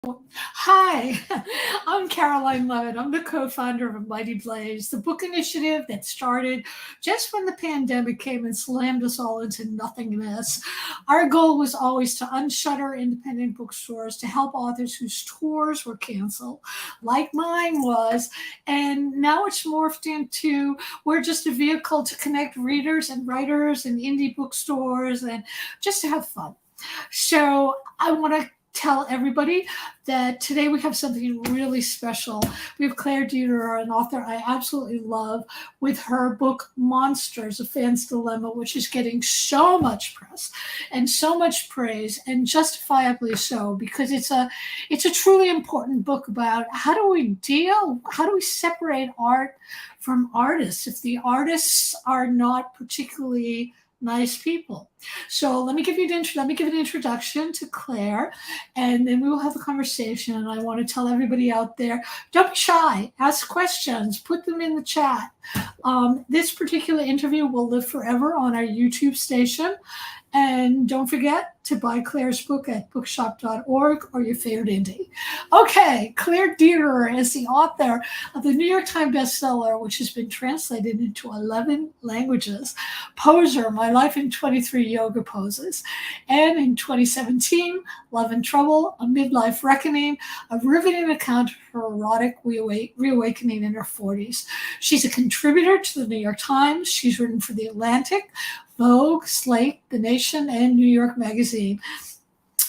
Hi, I'm Caroline Leavitt. I'm the co-founder of A Mighty Blaze, the book initiative that started just when the pandemic came and slammed us all into nothingness. Our goal was always to unshutter independent bookstores to help authors whose tours were canceled, like mine was. And now it's morphed into we're just a vehicle to connect readers and writers and indie bookstores and just to have fun. So I want to tell everybody that today we have something really special. We have Claire Dederer, an author I absolutely love, with her book Monsters, A Fan's Dilemma, which is getting so much press and so much praise, and justifiably so, because it's a truly important book about how do we separate art from artists if the artists are not particularly nice people. So let me give an introduction to Claire, and then we will have a conversation. And I want to tell everybody out there, don't be shy. Ask questions. Put them in the chat. This particular interview will live forever on our YouTube station. And don't forget to buy Claire's book at bookshop.org or your favorite indie. Okay, Claire Dederer is the author of the New York Times bestseller, which has been translated into 11 languages, Poser, My Life in 23 Yoga Poses, and in 2017, Love and Trouble, A Midlife Reckoning, a riveting account of her erotic reawakening in her 40s. She's a contributor to the New York Times. She's written for The Atlantic, Vogue, Slate, The Nation, and New York Magazine.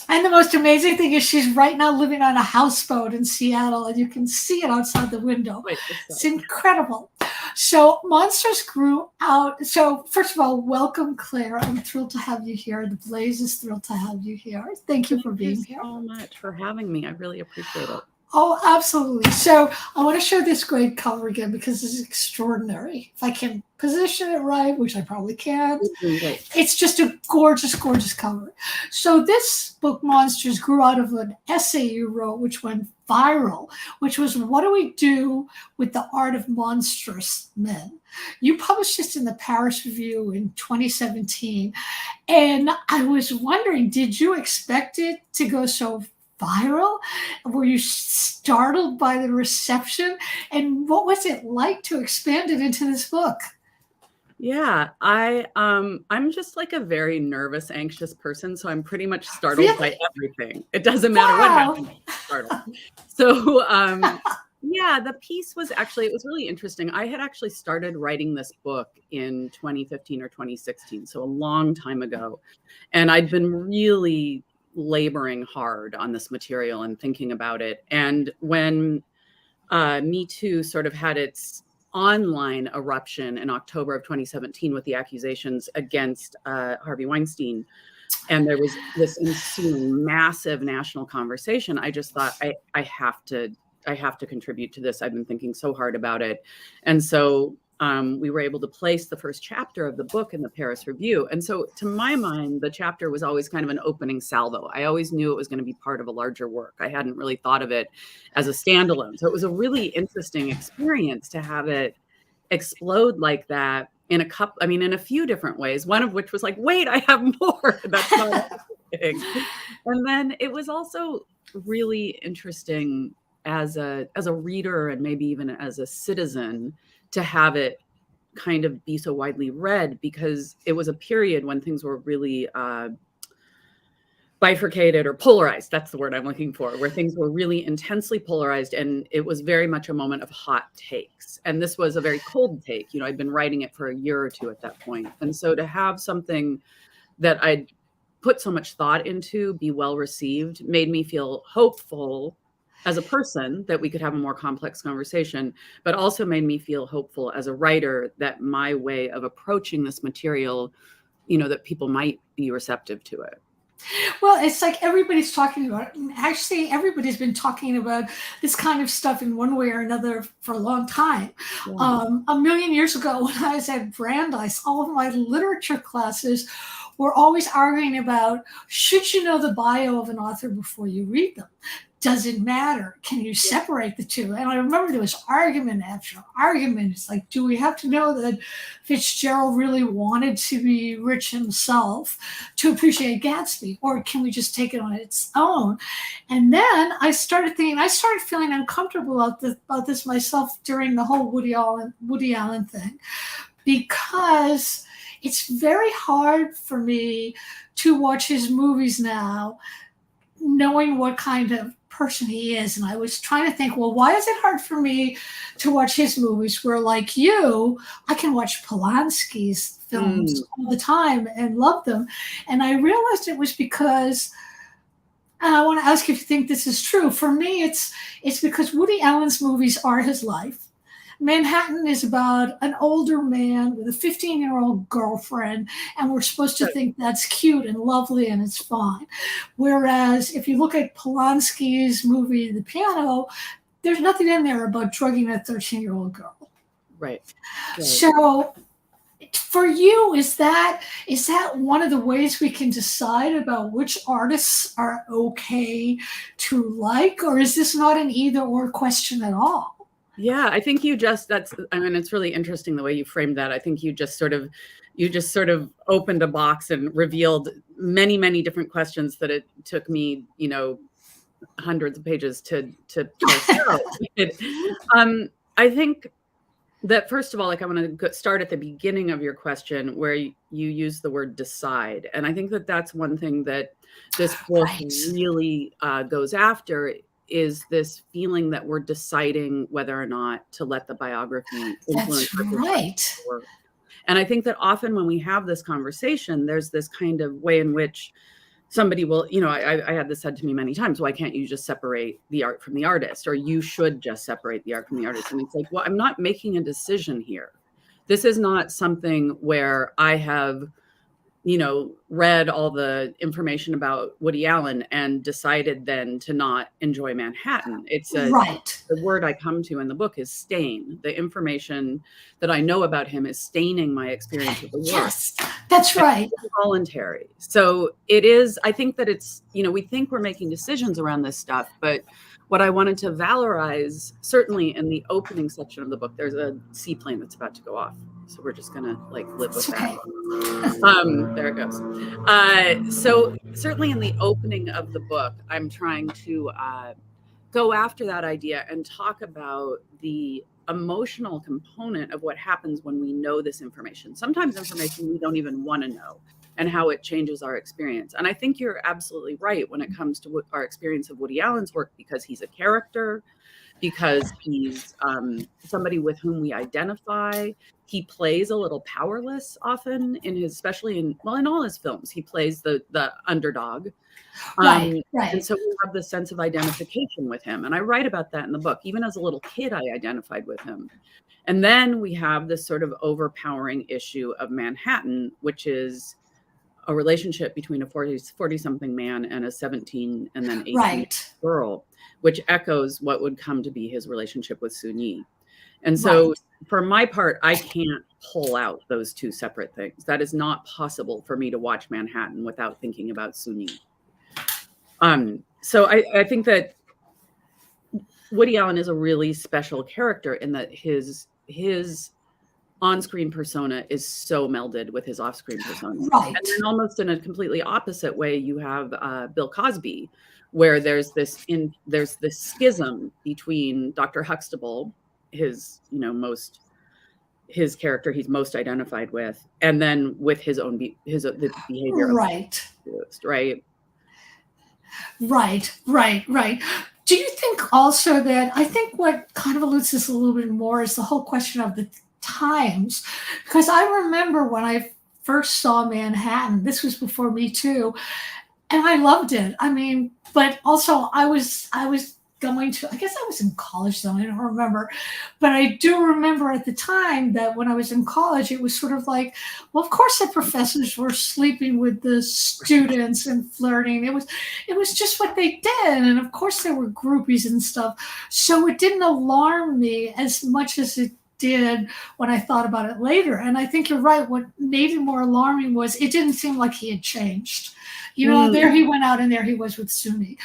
And the most amazing thing is she's right now living on a houseboat in Seattle, and you can see it outside the window. It's incredible. So Monsters grew out. So first of all, welcome, Claire. I'm thrilled to have you here. The Blaze is thrilled to have you here. Thank you for being here. Thank you so much for having me. I really appreciate it. Oh, absolutely. So I want to show this great cover again because it's extraordinary. If I can position it right, which I probably can't, it's just a gorgeous, gorgeous cover. So this book, Monsters, grew out of an essay you wrote, which went viral, which was, what do we do with the art of monstrous men? You published this in the Paris Review in 2017. And I was wondering, did you expect it to go so viral? Were you startled by the reception? And what was it like to expand it into this book? Yeah, I'm just like a very nervous, anxious person, so I'm pretty much startled by everything. It doesn't matter what happens, I'm startled. So yeah, the piece was actually, it was really interesting. I had actually started writing this book in 2015 or 2016, so a long time ago. And I'd been really laboring hard on this material and thinking about it. And when Me Too sort of had its online eruption in October of 2017 with the accusations against Harvey Weinstein, and there was this ensuing massive national conversation, I just thought I have to contribute to this. I've been thinking so hard about it. And so we were able to place the first chapter of the book in the Paris Review. And so to my mind, the chapter was always kind of an opening salvo. I always knew it was going to be part of a larger work. I hadn't really thought of it as a standalone. So it was a really interesting experience to have it explode like that in a few different ways. One of which was like, wait, I have more. That's not everything. And then it was also really interesting as a reader and maybe even as a citizen to have it kind of be so widely read, because it was a period when things were really bifurcated or polarized. That's the word I'm looking for, where things were really intensely polarized. And it was very much a moment of hot takes. And this was a very cold take. You know, I'd been writing it for a year or two at that point. And so to have something that I'd put so much thought into be well received made me feel hopeful as a person that we could have a more complex conversation, but also made me feel hopeful as a writer that my way of approaching this material, you know, that people might be receptive to it. Well, it's like everybody's talking about it. Actually, everybody's been talking about this kind of stuff in one way or another for a long time. Yeah. A million years ago, when I was at Brandeis, all of my literature classes were always arguing about, should you know the bio of an author before you read them? does it matter? Can you separate the two? And I remember there was argument after argument. It's like, do we have to know that Fitzgerald really wanted to be rich himself to appreciate Gatsby? Or can we just take it on its own? And then I started feeling uncomfortable about this myself during the whole Woody Allen thing, because it's very hard for me to watch his movies now knowing what kind of person he is. And I was trying to think, well, why is it hard for me to watch his movies where, like you, I can watch Polanski's films all the time and love them? And I realized it was because, and I want to ask if you think this is true, for me it's because Woody Allen's movies are his life. Manhattan is about an older man with a 15-year-old girlfriend, and we're supposed to think that's cute and lovely and it's fine. Whereas if you look at Polanski's movie, The Piano, there's nothing in there about drugging a 13-year-old girl. Right. So for you, is that one of the ways we can decide about which artists are okay to like, or is this not an either or question at all? Yeah, I think it's really interesting the way you framed that. I think you just sort of opened a box and revealed many, many different questions that it took me, hundreds of pages to out. I think that, first of all, like, I want to start at the beginning of your question where you use the word decide. And I think that that's one thing that this book really goes after, is this feeling that we're deciding whether or not to let the biography influence. That's right. And I think that often when we have this conversation, there's this kind of way in which somebody will, I had this said to me many times, why can't you just separate the art from the artist? Or you should just separate the art from the artist. And it's like, well, I'm not making a decision here. This is not something where I have, read all the information about Woody Allen and decided then to not enjoy Manhattan. It's the word I come to in the book is stain. The information that I know about him is staining my experience with the work. Yes, that's right. It's voluntary. So it is, I think that it's, we think we're making decisions around this stuff, but what I wanted to valorize, certainly in the opening section of the book, there's a seaplane that's about to go off. So we're just going to live with that. There it goes. So certainly in the opening of the book, I'm trying to go after that idea and talk about the emotional component of what happens when we know this information. Sometimes information we don't even want to know, and how it changes our experience. And I think you're absolutely right when it comes to our experience of Woody Allen's work, because he's a character, because he's somebody with whom we identify. He plays a little powerless often especially in all his films. He plays the underdog. Right. And so we have this sense of identification with him. And I write about that in the book. Even as a little kid, I identified with him. And then we have this sort of overpowering issue of Manhattan, which is a relationship between a 40-something man and a 17 and then 18 girl, which echoes what would come to be his relationship with Soon-Yi. And so for my part, I can't pull out those two separate things. That is not possible for me to watch Manhattan without thinking about Soon-Yi. So I think that Woody Allen is a really special character in that his on-screen persona is so melded with his off-screen persona. Right. And then almost in a completely opposite way, you have Bill Cosby, where there's this schism between Dr. Huxtable, his character he's most identified with, and then with his own the behavior. Right. Right. Do you think also that, I think what kind of alludes this a little bit more is the whole question of the times, because I remember when I first saw Manhattan, this was before Me Too, and I loved it. I mean, but also I was going to, I guess I was in college then, I don't remember, but I do remember at the time that when I was in college, it was sort of like, well, of course the professors were sleeping with the students and flirting. It was just what they did. And of course there were groupies and stuff. So it didn't alarm me as much as it did when I thought about it later. And I think you're right. What made it more alarming was it didn't seem like he had changed. There he went out and there he was with Soon-Yi.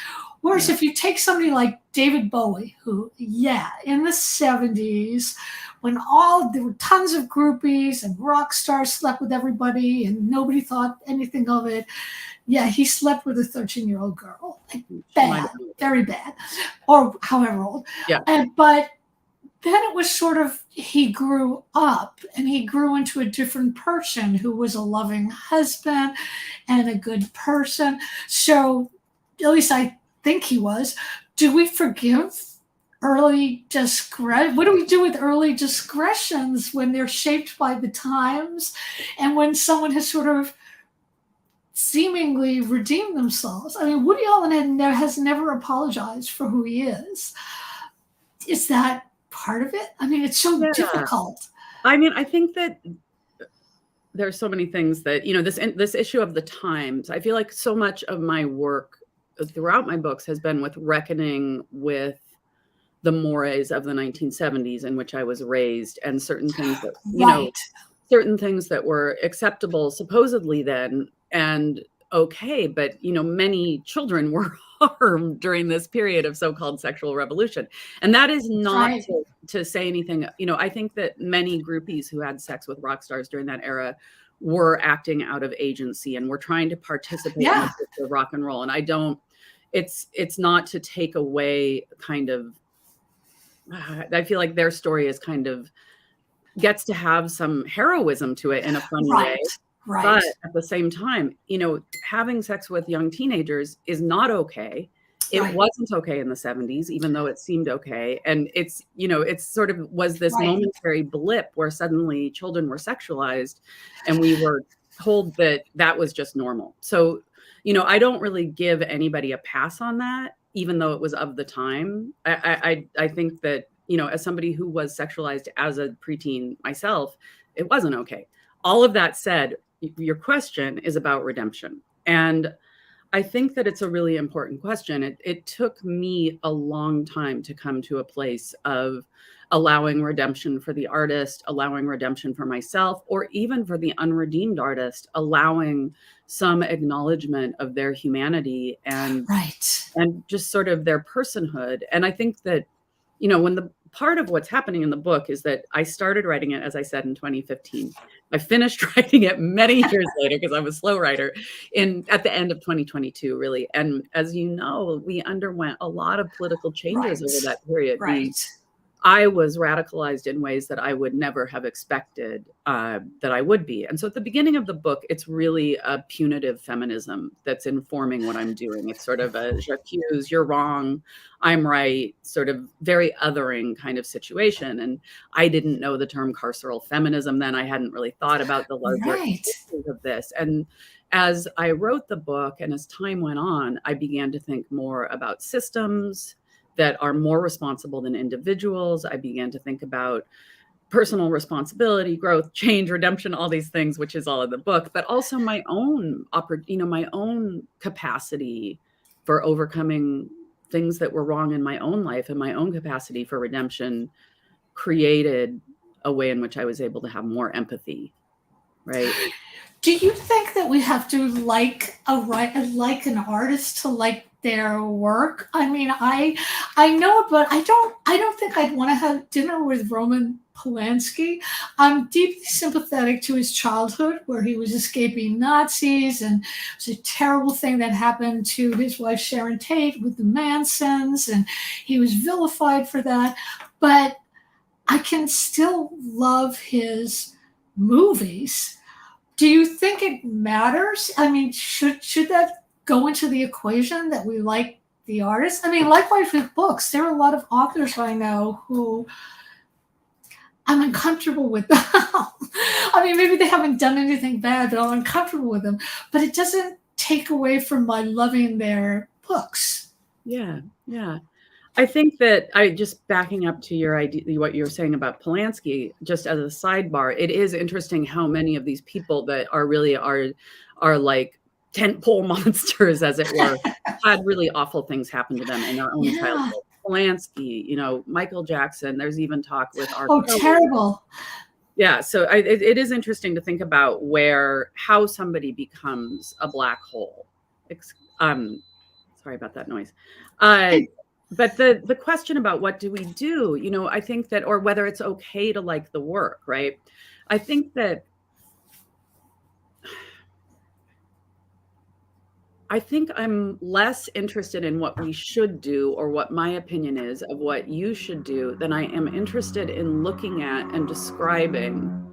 Whereas if you take somebody like David Bowie, who, in the 70s, when there were tons of groupies and rock stars slept with everybody and nobody thought anything of it. Yeah, he slept with a 13-year-old girl. Like, bad, very bad, or however old. Yeah. But then it was sort of, he grew up and he grew into a different person who was a loving husband and a good person. So at least I think he was. Do we forgive early discretion? What do we do with early discretions when they're shaped by the times and when someone has sort of seemingly redeemed themselves? I mean, Woody Allen has never apologized for who he is. Is that part of it? I mean, it's so difficult. I mean, I think that there's so many things that, this issue of the times, I feel like so much of my work throughout my books has been with reckoning with the mores of the 1970s in which I was raised, and certain things that, certain things that were acceptable supposedly then and okay, but, many children were harmed during this period of so-called sexual revolution. And that is not to say anything. I think that many groupies who had sex with rock stars during that era were acting out of agency and were trying to participate in the rock and roll. And it's not to take away kind of, I feel like their story is kind of gets to have some heroism to it in a funny way. Right. But at the same time, having sex with young teenagers is not okay. It wasn't okay in the 70s, even though it seemed okay. And it's sort of was this momentary blip where suddenly children were sexualized and we were told that that was just normal. So, I don't really give anybody a pass on that, even though it was of the time. I think that, as somebody who was sexualized as a preteen myself, it wasn't okay. All of that said, your question is about redemption. And I think that it's a really important question. It took me a long time to come to a place of allowing redemption for the artist, allowing redemption for myself, or even for the unredeemed artist, allowing some acknowledgement of their humanity and just sort of their personhood. And I think that, when the part of what's happening in the book is that I started writing it, as I said, in 2015. I finished writing it many years later because I'm a slow writer at the end of 2022, really. And as you know, we underwent a lot of political changes over that period. I was radicalized in ways that I would never have expected that I would be. And so at the beginning of the book, it's really a punitive feminism that's informing what I'm doing. It's sort of a j'accuse, you're wrong, I'm right, sort of very othering kind of situation. And I didn't know the term carceral feminism then. I hadn't really thought about the larger issues of this. And as I wrote the book and as time went on, I began to think more about systems that are more responsible than individuals. I began to think about personal responsibility, growth, change, redemption, all these things, which is all in the book, but also my own, my own capacity for overcoming things that were wrong in my own life, and my own capacity for redemption created a way in which I was able to have more empathy, right? Do you think that we have to like an artist to like their work? I mean, I know, but I don't think I'd want to have dinner with Roman Polanski. I'm deeply sympathetic to his childhood where he was escaping Nazis, and it was a terrible thing that happened to his wife Sharon Tate with the Mansons, and he was vilified for that. But I can still love his movies. Do you think it matters? I mean, should that go into the equation that we like the artist? I mean, likewise with books, there are a lot of authors I know who I'm uncomfortable with them. I mean, maybe they haven't done anything bad, but I'm uncomfortable with them. But it doesn't take away from my loving their books. Yeah. I think that just backing up to your idea, what you're saying about Polanski, just as a sidebar, it is interesting how many of these people that are really like tentpole monsters, as it were, had really awful things happen to them in their own childhood. Polanski, Michael Jackson. There's even talk with R. Kelly. Terrible. Yeah, so it is interesting to think about how somebody becomes a black hole. Sorry, Sorry about that noise. But the question about what do we do, you know, I think that, or whether it's okay to like the work, right? I think that I'm less interested in what we should do or what my opinion is of what you should do than I am interested in looking at and describing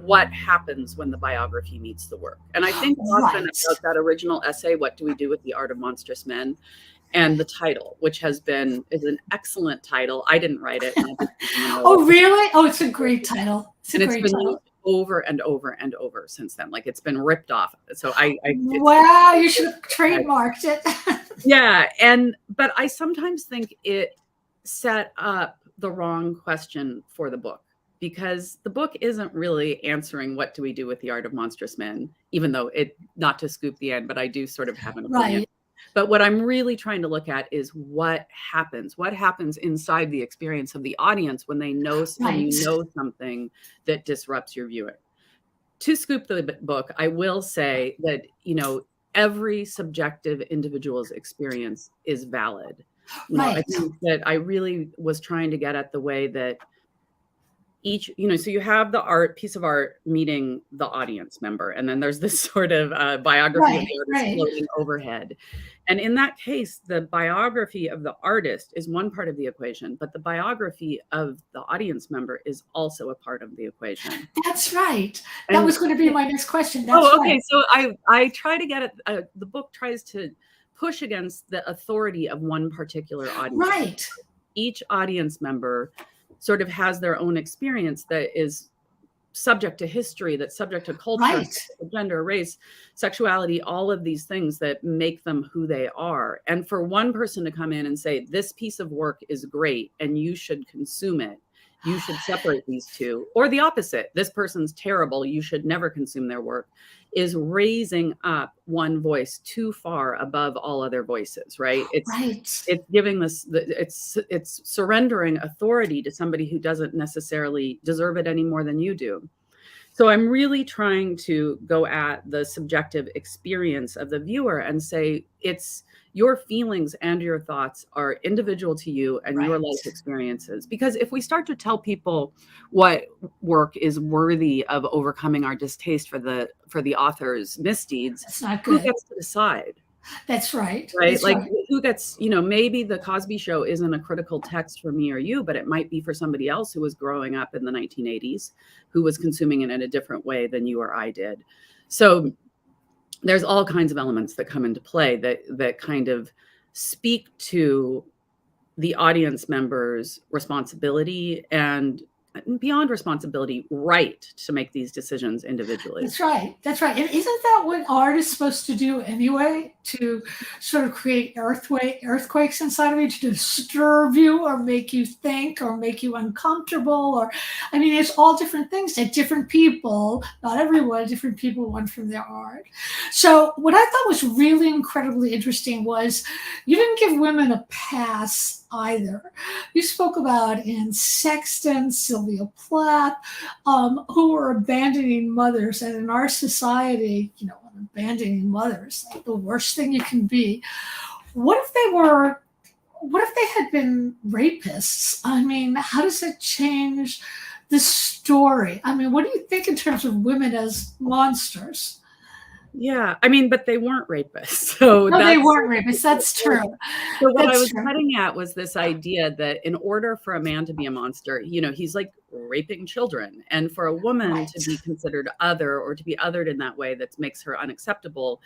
what happens when the biography meets the work. And I think often about that original essay, What Do We Do with the Art of Monstrous Men? And the title, which is an excellent title. I didn't write it. Oh, really? Oh, it's a great title. It's a great title. Used over and over and over since then. Like it's been ripped off. So wow, you should have trademarked it. Yeah. But I sometimes think it set up the wrong question for the book, because the book isn't really answering what do we do with the art of monstrous men, even though not to scoop the end, but I do sort of have an opinion. Right. But what I'm really trying to look at is what happens inside the experience of the audience when they know something that disrupts your viewing. To scoop the book, I will say that, you know, every subjective individual's experience is valid. You know, I think that I really was trying to get at the way that each, you know, so you have the piece of art meeting the audience member, and then there's this sort of biography of the artist floating overhead. And in that case, the biography of the artist is one part of the equation, but the biography of the audience member is also a part of the equation. That's right. That was going to be my next question. That's okay. So I try to get it. The book tries to push against the authority of one particular audience. Right. Each audience member sort of has their own experience that is subject to history, that's subject to culture, gender, race, sexuality, all of these things that make them who they are. And for one person to come in and say, this piece of work is great and you should consume it, you should separate these two, or the opposite, this person's terrible, you should never consume their work, is raising up one voice too far above all other voices, right? It's giving this, it's surrendering authority to somebody who doesn't necessarily deserve it any more than you do. So I'm really trying to go at the subjective experience of the viewer and say, it's your feelings and your thoughts are individual to you and your life experiences. Because if we start to tell people what work is worthy of overcoming our distaste for the author's misdeeds, that's not good. Who gets to decide? That's right. Right. That's like who gets, you know, maybe the Cosby Show isn't a critical text for me or you, but it might be for somebody else who was growing up in the 1980s, who was consuming it in a different way than you or I did. So there's all kinds of elements that come into play that kind of speak to the audience member's responsibility and beyond responsibility, right to make these decisions individually. That's right. That's right. And isn't that what art is supposed to do anyway? To sort of create earthquakes inside of you, to disturb you or make you think or make you uncomfortable. Or, I mean, it's all different things that different people, not everyone, different people want from their art. So what I thought was really incredibly interesting was you didn't give women a pass either. You spoke about Anne Sexton, Sylvia Plath, who were abandoning mothers. And in our society, you know, abandoning mothers, like the worst thing you can be. What if they had been rapists? I mean, how does it change the story? I mean, what do you think in terms of women as monsters? Yeah, I mean, but they weren't rapists. So no, they weren't rapists. That's true. So what I was getting at was this idea that in order for a man to be a monster, you know, he's like raping children. And for a woman to be considered other or to be othered in that way that makes her unacceptable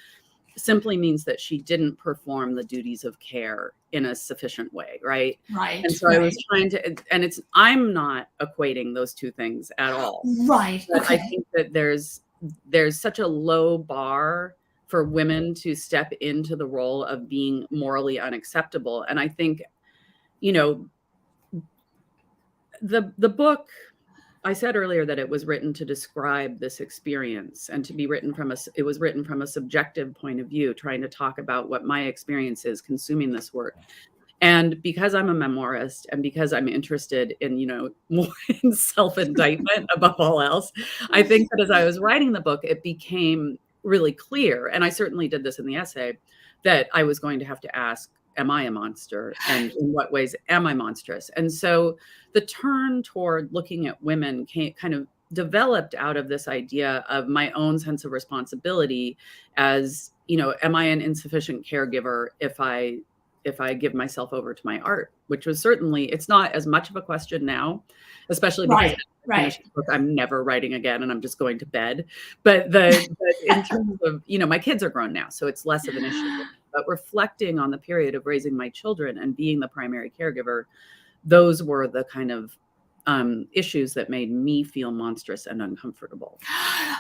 simply means that she didn't perform the duties of care in a sufficient way, right? Right. And so I was trying to, and I'm not equating those two things at all. Right. But I think that there's such a low bar for women to step into the role of being morally unacceptable. And I think, you know, the book, I said earlier that it was written to describe this experience and to be written it was written from a subjective point of view, trying to talk about what my experience is consuming this work. And because I'm a memoirist and because I'm interested in, you know, more in self-indictment above all else, I think that as I was writing the book, it became really clear, and I certainly did this in the essay, that I was going to have to ask, am I a monster? And in what ways am I monstrous? And so the turn toward looking at women kind of developed out of this idea of my own sense of responsibility as, am I an insufficient caregiver if I give myself over to my art, which was certainly, it's not as much of a question now, especially because I finished the book, I'm never writing again and I'm just going to bed. But in terms of, my kids are grown now, so it's less of an issue. But reflecting on the period of raising my children and being the primary caregiver, those were the kind of issues that made me feel monstrous and uncomfortable.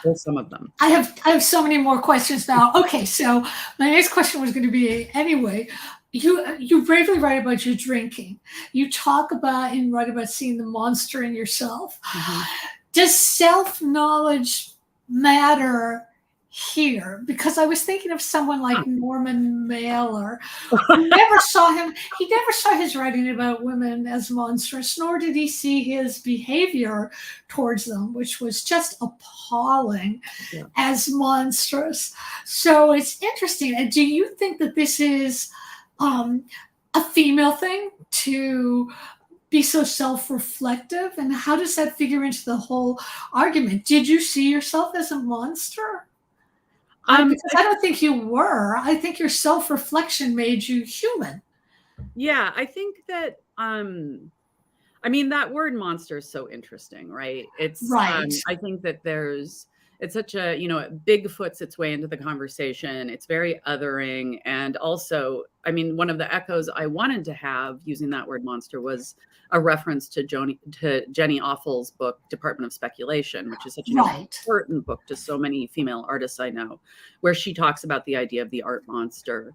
Well, some of them. I have so many more questions now. Okay, so my next question was going to be, anyway, you bravely write about your drinking. You talk about and write about seeing the monster in yourself. Mm-hmm. Does self-knowledge matter here? Because I was thinking of someone like Norman Mailer, who never saw his writing about women as monstrous, nor did he see his behavior towards them, which was just appalling, as monstrous. So it's interesting. And do you think that this is a female thing to be so self-reflective? And how does that figure into the whole argument? Did you see yourself as a monster? Because I don't think you were. I think your self-reflection made you human. Yeah, I think that, that word monster is so interesting, right? It's right. I think that it's such a, it Bigfoots its way into the conversation. It's very othering. And also, one of the echoes I wanted to have using that word monster was a reference to Jenny Offal's book, Department of Speculation, which is such an important book to so many female artists I know, where she talks about the idea of the art monster.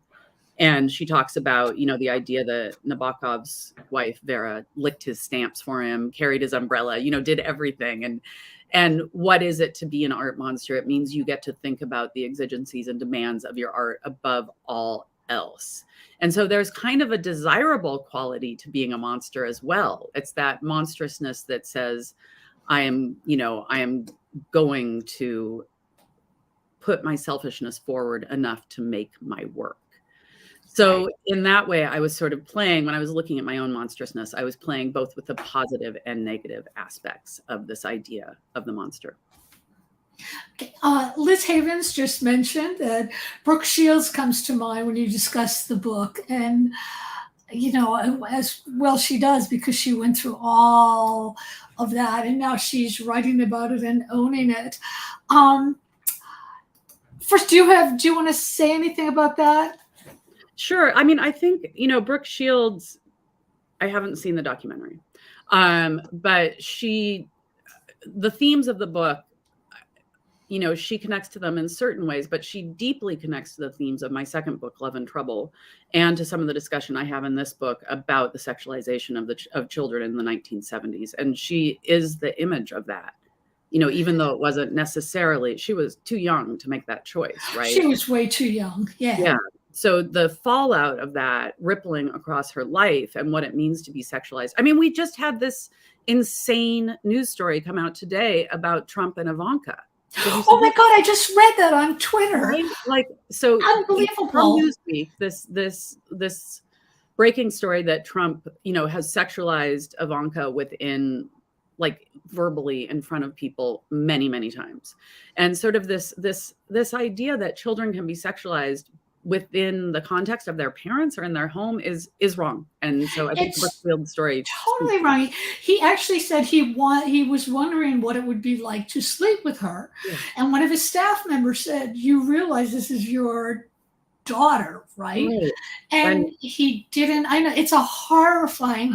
And she talks about, the idea that Nabokov's wife, Vera, licked his stamps for him, carried his umbrella, did everything. And what is it to be an art monster? It means you get to think about the exigencies and demands of your art above all else. And so there's kind of a desirable quality to being a monster as well. It's that monstrousness that says, I am going to put my selfishness forward enough to make my work. So in that way, I was sort of playing, when I was looking at my own monstrousness, I was playing both with the positive and negative aspects of this idea of the monster. Okay. Liz Havens just mentioned that Brooke Shields comes to mind when you discuss the book. And, as well she does, because she went through all of that. And now she's writing about it and owning it. First, do you want to say anything about that? Sure. I think, Brooke Shields, I haven't seen the documentary, but the themes of the book, she connects to them in certain ways, but she deeply connects to the themes of my second book, Love and Trouble, and to some of the discussion I have in this book about the sexualization of children in the 1970s. And she is the image of that. Even though it wasn't necessarily, she was too young to make that choice, right? She was way too young. Yeah. Yeah. So the fallout of that rippling across her life and what it means to be sexualized. We just had this insane news story come out today about Trump and Ivanka. Oh my God, I just read that on Twitter. Right? Unbelievable. Newsweek, this breaking story that Trump, has sexualized Ivanka within, verbally in front of people many, many times. And sort of this idea that children can be sexualized within the context of their parents or in their home is wrong. And so I think the Brookfield story totally wrong. He actually said he was wondering what it would be like to sleep with her. Yeah. And one of his staff members said, "You realize this is your daughter, right?" And he didn't. I know it's a horrifying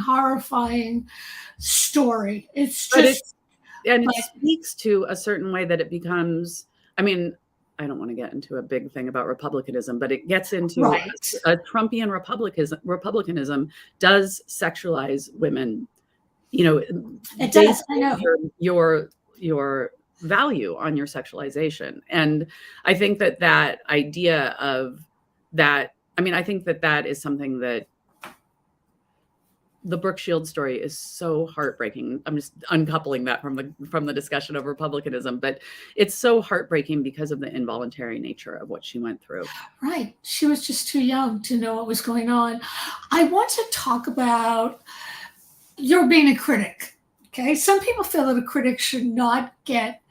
story. It speaks to a certain way that it becomes, I don't want to get into a big thing about republicanism, but it gets into a Trumpian republicanism does sexualize women. It does. I know your value on your sexualization, and I think that idea of that. I think that is something that the Brooke Shields story is so heartbreaking. I'm just uncoupling that from the discussion of republicanism, but it's so heartbreaking because of the involuntary nature of what she went through. Right. She was just too young to know what was going on. I want to talk about your being a critic. Okay. Some people feel that a critic should not get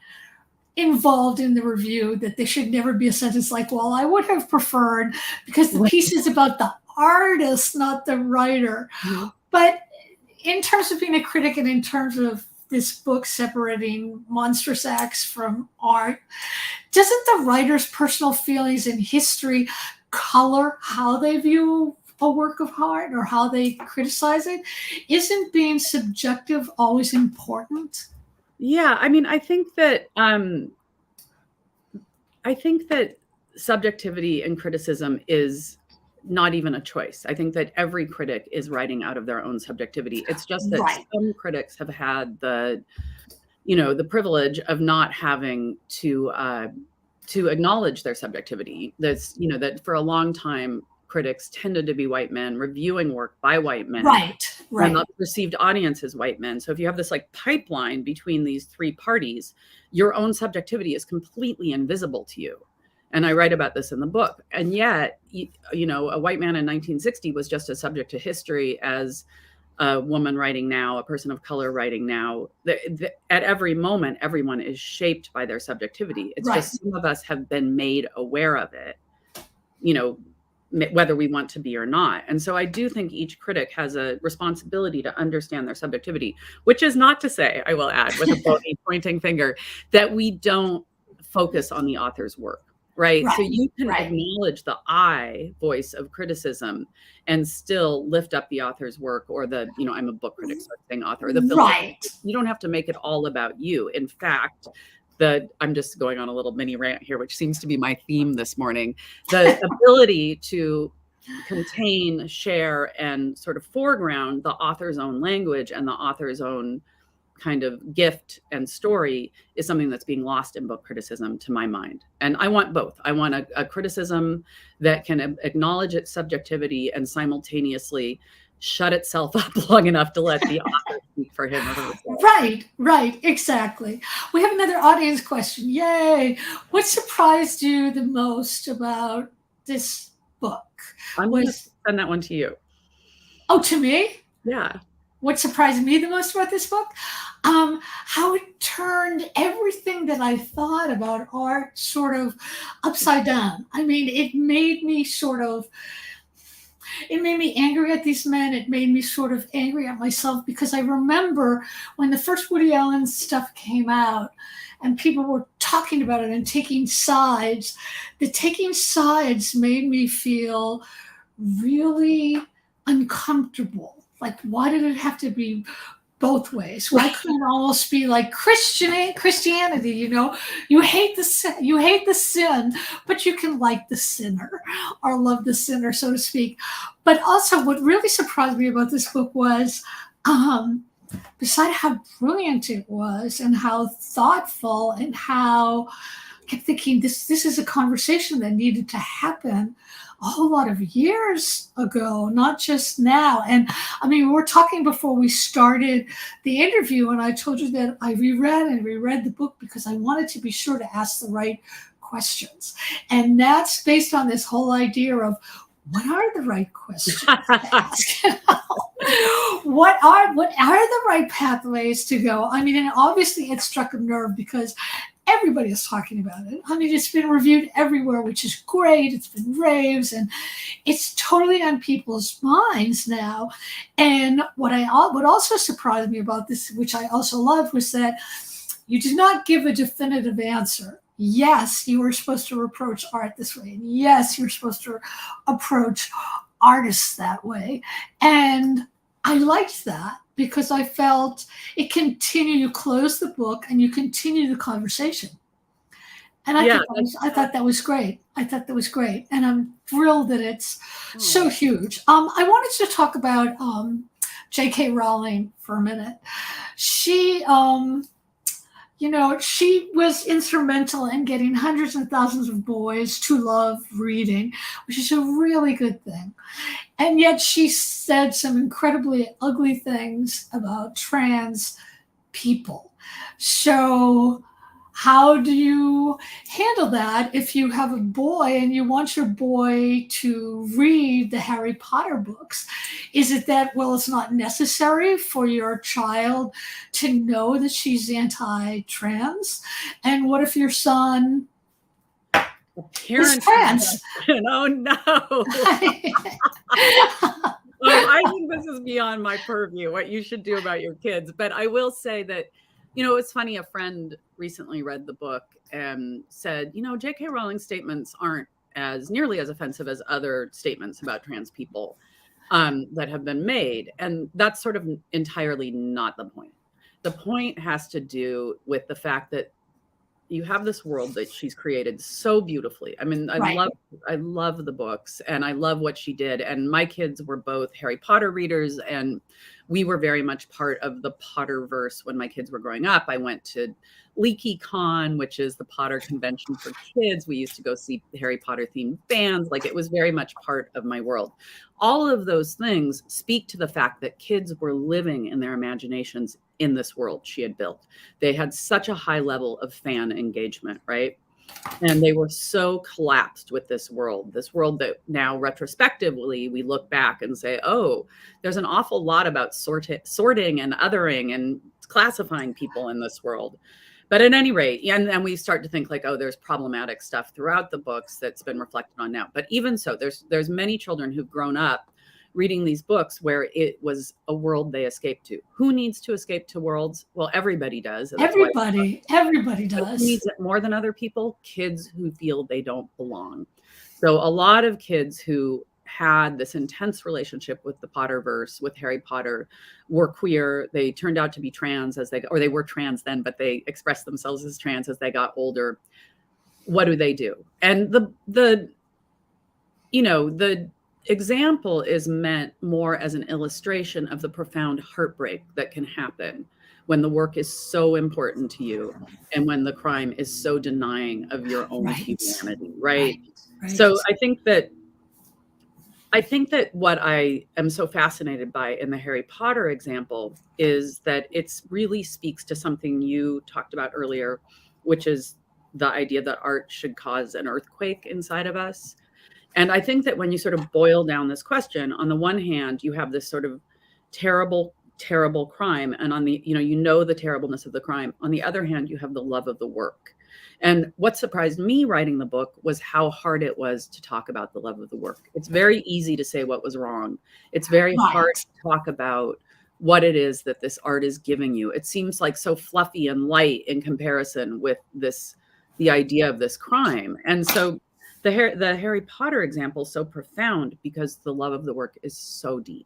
involved in the review, that there should never be a sentence like, well, I would have preferred, because the piece is about the artist, not the writer. Mm-hmm. But in terms of being a critic and in terms of this book separating monstrous acts from art, doesn't the writer's personal feelings and history color how they view a work of art or how they criticize it? Isn't being subjective always important? Yeah, I mean, I think that subjectivity and criticism is not even a choice. I think that every critic is writing out of their own subjectivity. It's just that some critics have had the privilege of not having to acknowledge their subjectivity. That's, that for a long time, critics tended to be white men reviewing work by white men. Right. And the perceived audience is white men. So if you have this like pipeline between these three parties, your own subjectivity is completely invisible to you. And I write about this in the book. And yet, a white man in 1960 was just as subject to history as a woman writing now, a person of color writing now. At every moment, everyone is shaped by their subjectivity. It's just some of us have been made aware of it, whether we want to be or not. And so I do think each critic has a responsibility to understand their subjectivity, which is not to say, I will add with a bony pointing finger, that we don't focus on the author's work. Right. So you can acknowledge the I voice of criticism and still lift up the author's work, or I'm a book critic, so I'm saying author, the film. You don't have to make it all about you. In fact, I'm just going on a little mini rant here, which seems to be my theme this morning. The ability to contain, share, and sort of foreground the author's own language and the author's own kind of gift and story is something that's being lost in book criticism, to my mind. And I want both. I want a criticism that can acknowledge its subjectivity and simultaneously shut itself up long enough to let the author speak for him or herself. Right, exactly. We have another audience question. Yay. What surprised you the most about this book? I'm going to send that one to you. Oh, to me? Yeah. What surprised me the most about this book? How it turned everything that I thought about art sort of upside down. I mean, it made me angry at these men. It made me sort of angry at myself, because I remember when the first Woody Allen stuff came out and people were talking about it and taking sides. The taking sides made me feel really uncomfortable. Like, why did it have to be both ways? Why couldn't it almost be like Christianity? You hate the sin, but you can like the sinner or love the sinner, so to speak. But also, what really surprised me about this book was, beside how brilliant it was and how thoughtful, and how I kept thinking this is a conversation that needed to happen a whole lot of years ago, not just now. And I mean, we were talking before we started the interview, and I told you that I reread the book because I wanted to be sure to ask the right questions. And that's based on this whole idea of, what are the right questions to ask? What are the right pathways to go? I mean, and obviously it struck a nerve because everybody is talking about it. I mean, it's been reviewed everywhere, which is great. It's been raves, and it's totally on people's minds now. And what also surprised me about this, which I also loved, was that you did not give a definitive answer. Yes, you were supposed to approach art this way. And yes, you're supposed to approach artists that way. And I liked that, because I felt you close the book and you continue the conversation. And I thought that was great. And I'm thrilled that it's so huge. I wanted to talk about J.K. Rowling for a minute. She, she was instrumental in getting hundreds and thousands of boys to love reading, which is a really good thing. And yet she said some incredibly ugly things about trans people. So how do you handle that if you have a boy and you want your boy to read the Harry Potter books? Is it that, well, it's not necessary for your child to know that she's anti-trans? And what if your son is trans? Oh, no. I think this is beyond my purview, what you should do about your kids. But I will say that, it's funny, a friend recently read the book and said, J.K. Rowling's statements aren't as nearly as offensive as other statements about trans people that have been made. And that's sort of entirely not the point. The point has to do with the fact that you have this world that she's created so beautifully. I mean, I love the books and I love what she did. And my kids were both Harry Potter readers, and we were very much part of the Potterverse when my kids were growing up. I went to LeakyCon, which is the Potter convention for kids. We used to go see Harry Potter themed bands. Like, it was very much part of my world. All of those things speak to the fact that kids were living in their imaginations in this world she had built. They had such a high level of fan engagement, right? And they were so collapsed with this world that now retrospectively we look back and say, oh, there's an awful lot about sorting and othering and classifying people in this world. But at any rate, and we start to think like, oh, there's problematic stuff throughout the books that's been reflected on now. But even so, there's many children who've grown up reading these books where it was a world they escaped to. Who needs to escape to worlds? Well, everybody does. Everybody does. Who needs it more than other people? Kids who feel they don't belong. So a lot of kids who had this intense relationship with the Potterverse, with Harry Potter, were queer. They turned out to be trans or they were trans then, but they expressed themselves as trans as they got older. What do? And the example is meant more as an illustration of the profound heartbreak that can happen when the work is so important to you and when the crime is so denying of your own humanity, right? So I think that what I am so fascinated by in the Harry Potter example is that it really speaks to something you talked about earlier, which is the idea that art should cause an earthquake inside of us. And I think that when you sort of boil down this question, on the one hand, you have this sort of terrible, terrible crime. And on the, the terribleness of the crime. On the other hand, you have the love of the work. And what surprised me writing the book was how hard it was to talk about the love of the work. It's very easy to say what was wrong. It's very hard to talk about what it is that this art is giving you. It seems like so fluffy and light in comparison with the idea of this crime. And so the Harry Potter example is so profound because the love of the work is so deep,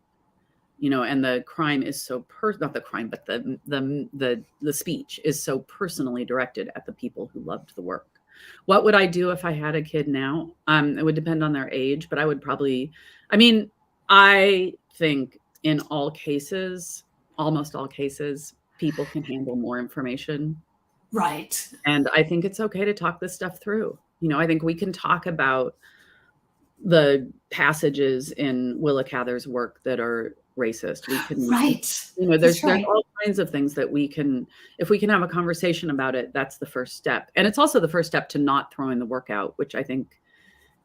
and the crime is so not the crime, but the speech is so personally directed at the people who loved the work. What would I do if I had a kid now? It would depend on their age, but I would probably, I think in almost all cases, people can handle more information. Right. And I think it's okay to talk this stuff through. I think we can talk about the passages in Willa Cather's work that are racist. We can, there's all kinds of things that we can, if we can have a conversation about it, that's the first step. And it's also the first step to not throwing the work out, which I think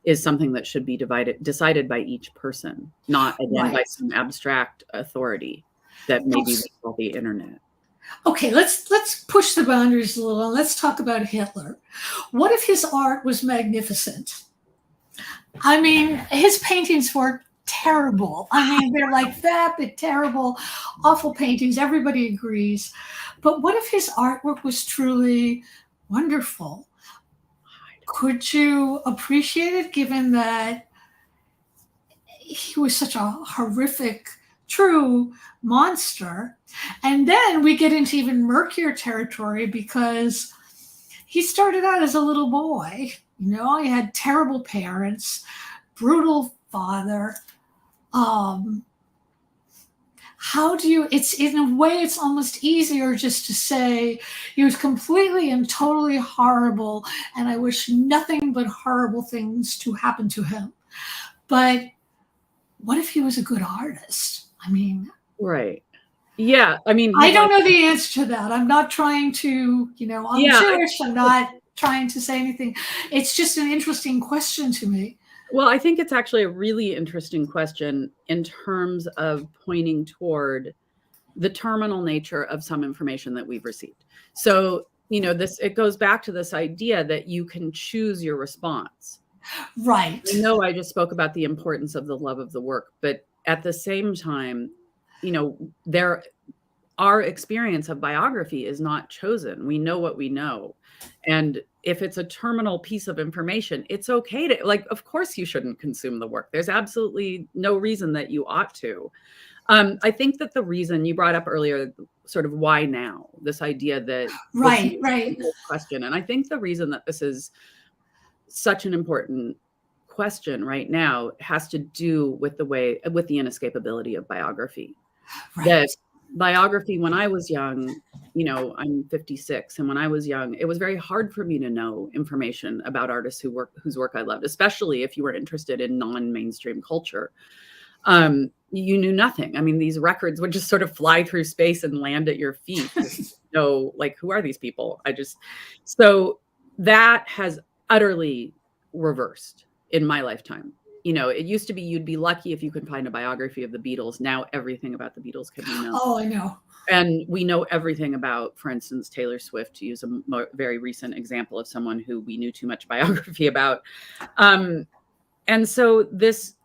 is something that should be decided by each person, not again by some abstract authority that maybe we call the internet. Okay, let's push the boundaries a little. Let's talk about Hitler. What if his art was magnificent? His paintings were terrible. They're like vapid, terrible, awful paintings. Everybody agrees. But what if his artwork was truly wonderful? Could you appreciate it, given that he was such a horrific, true monster? And then we get into even murkier territory because he started out as a little boy. He had terrible parents, brutal father. How how do you, it's in a way, it's almost easier just to say he was completely and totally horrible, and I wish nothing but horrible things to happen to him. But what if he was a good artist? I mean, right. Yeah. I mean, I don't know the answer to that. I'm not trying to, I'm Jewish. I'm not trying to say anything. It's just an interesting question to me. Well, I think it's actually a really interesting question in terms of pointing toward the terminal nature of some information that we've received. So, it goes back to this idea that you can choose your response. Right. I just spoke about the importance of the love of the work, but at the same time, our experience of biography is not chosen. We know what we know. And if it's a terminal piece of information, it's okay to, of course you shouldn't consume the work. There's absolutely no reason that you ought to. I think that the reason you brought up earlier, sort of why now, this idea that right. question. And I think the reason that this is such an important question right now has to do with the inescapability of biography. Right. That biography, when I was young, I'm 56, and when I was young, it was very hard for me to know information about artists whose work I loved, especially if you were interested in non-mainstream culture. You knew nothing. I mean, these records would just sort of fly through space and land at your feet. Who are these people? So that has utterly reversed in my lifetime. It used to be you'd be lucky if you could find a biography of the Beatles. Now everything about the Beatles can be known. Oh, I know. And we know everything about, for instance, Taylor Swift, to use a very recent example of someone who we knew too much biography about. And so this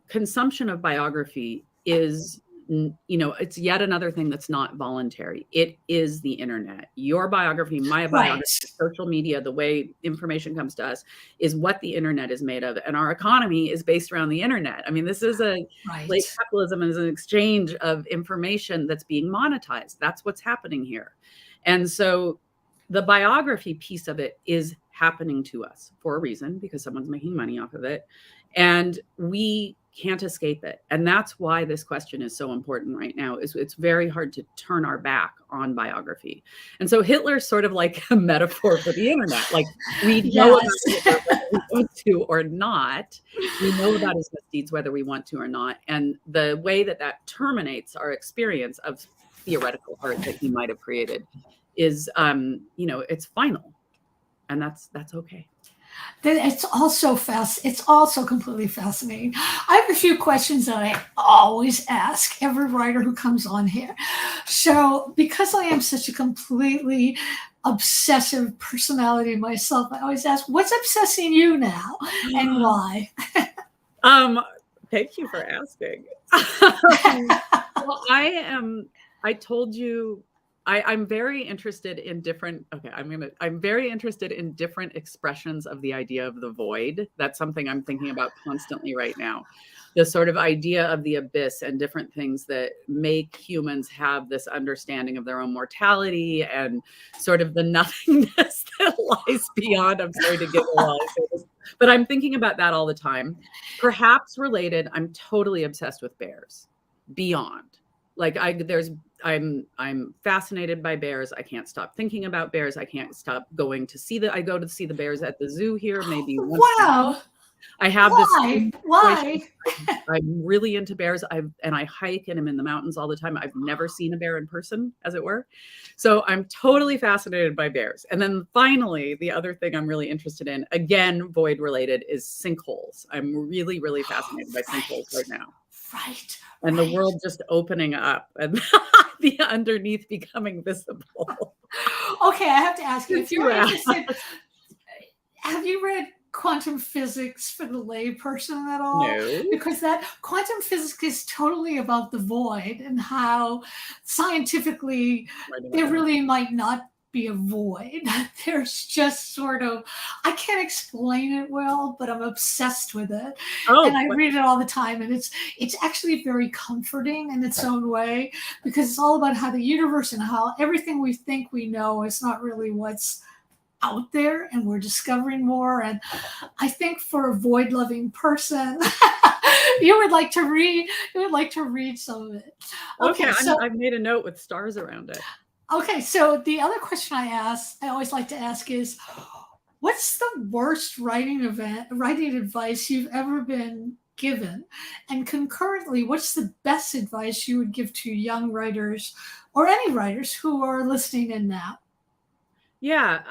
consumption of biography is, it's yet another thing that's not voluntary. It is the internet. Your biography, my biography, social media, the way information comes to us is what the internet is made of. And our economy is based around the internet. I mean, this is capitalism is an exchange of information that's being monetized. That's what's happening here. And so the biography piece of it is happening to us for a reason, because someone's making money off of it. And we can't escape it. And that's why this question is so important right now. It's very hard to turn our back on biography. And so Hitler's sort of like a metaphor for the internet. We know about Hitler whether we want to or not. We know about his misdeeds whether we want to or not. And the way that terminates our experience of theoretical art that he might have created is, it's final. And that's okay. It's also completely fascinating. I have a few questions that I always ask every writer who comes on here. So because I am such a completely obsessive personality myself, I always ask, what's obsessing you now and why? Thank you for asking. Well, I told you, I'm very interested in different, I'm very interested in different expressions of the idea of the void. That's something I'm thinking about constantly right now. The sort of idea of the abyss and different things that make humans have this understanding of their own mortality and sort of the nothingness that lies beyond. I'm sorry to give a lot, but I'm thinking about that all the time. Perhaps related, I'm totally obsessed with bears. Beyond. I'm fascinated by bears. I can't stop thinking about bears. I can't stop going to see I go to see the bears at the zoo here, maybe once. Wow. I have Why? I'm really into bears. I hike and I'm in the mountains all the time. I've never seen a bear in person, as it were. So I'm totally fascinated by bears. And then finally, the other thing I'm really interested in, again, void related, is sinkholes. I'm really, really fascinated by sinkholes right now. Right. And the world just opening up and the underneath becoming visible. Okay, I have to ask you, if you're interested, have you read Quantum Physics for the layperson at all? No. Because that quantum physics is totally about the void and how scientifically there really might not be a void. There's just sort of, I can't explain it well, but I'm obsessed with it. And I read it all the time. And it's actually very comforting in its own way, because it's all about how the universe and how everything we think we know is not really what's out there, and we're discovering more. And I think for a void loving person, You would like to read. You would like to read some of it. Okay, Okay, so I've made a note with stars around it. okay, so the other question I always like to ask is, what's the worst writing advice you've ever been given? And concurrently, what's the best advice you would give to young writers or any writers who are listening in now? Yeah,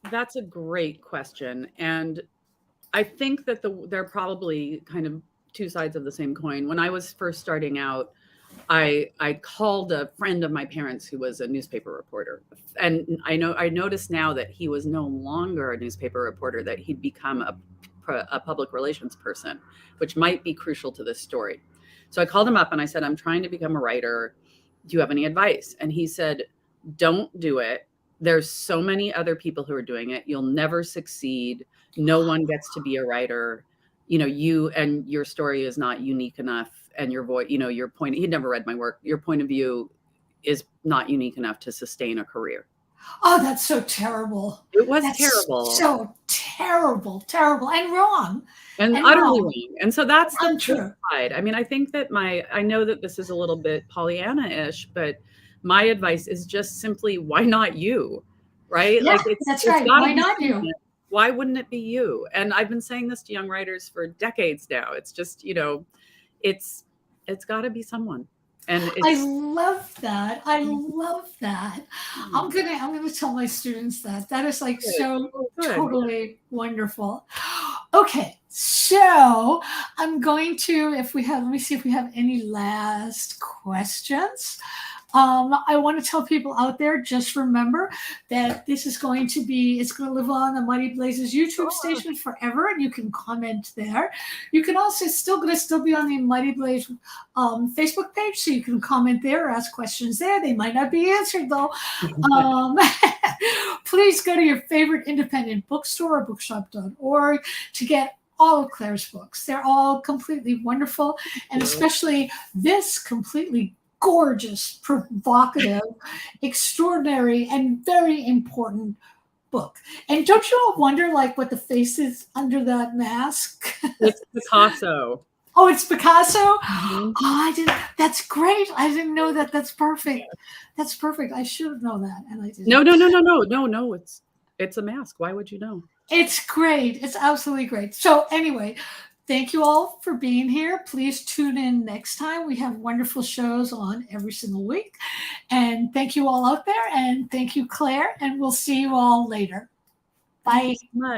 that's a great question. And I think that they're probably kind of two sides of the same coin. When I was first starting out, I called a friend of my parents who was a newspaper reporter, and I noticed now that he was no longer a newspaper reporter, that he'd become a public relations person, which might be crucial to this story. So I called him up and I said, I'm trying to become a writer. Do you have any advice? And he said, don't do it. There's so many other people who are doing it. You'll never succeed. No one gets to be a writer. You and your story is not unique enough, and your voice, your point, he'd never read my work. Your point of view is not unique enough to sustain a career. Oh, that's so terrible. It was That's terrible. so terrible, terrible, and wrong. And utterly wrong. And so that's the untrue. side. I mean, I think that I know that this is a little bit Pollyanna-ish, but my advice is just simply, why not you? Right? Yeah, Like that's right. Why not you? Why wouldn't it be you? And I've been saying this to young writers for decades now. It's just, it's got to be someone. And I love that. I love that. I'm gonna tell my students that is like so totally wonderful. Okay, so I'm going to, let me see if we have any last questions. I want to tell people out there, just remember that this is going to live on the Mighty Blazes YouTube station forever, and you can comment there. You can also still be on the Mighty Blaze Facebook page, so you can comment there or ask questions there. They might not be answered though. Please go to your favorite independent bookstore or bookshop.org to get all of Claire's books. They're all completely wonderful, and especially this completely gorgeous, provocative, extraordinary, and very important book. And don't you all wonder, like, what the face is under that mask? It's Picasso. Oh, it's Picasso? Mm-hmm. Oh, that's great. I didn't know that. That's perfect. Yeah. That's perfect. I should have known that, and I didn't. No. It's a mask. Why would you know? It's great. It's absolutely great. So anyway, thank you all for being here. Please tune in next time. We have wonderful shows on every single week. And thank you all out there. And thank you, Claire. And we'll see you all later. Bye. Thank you so much.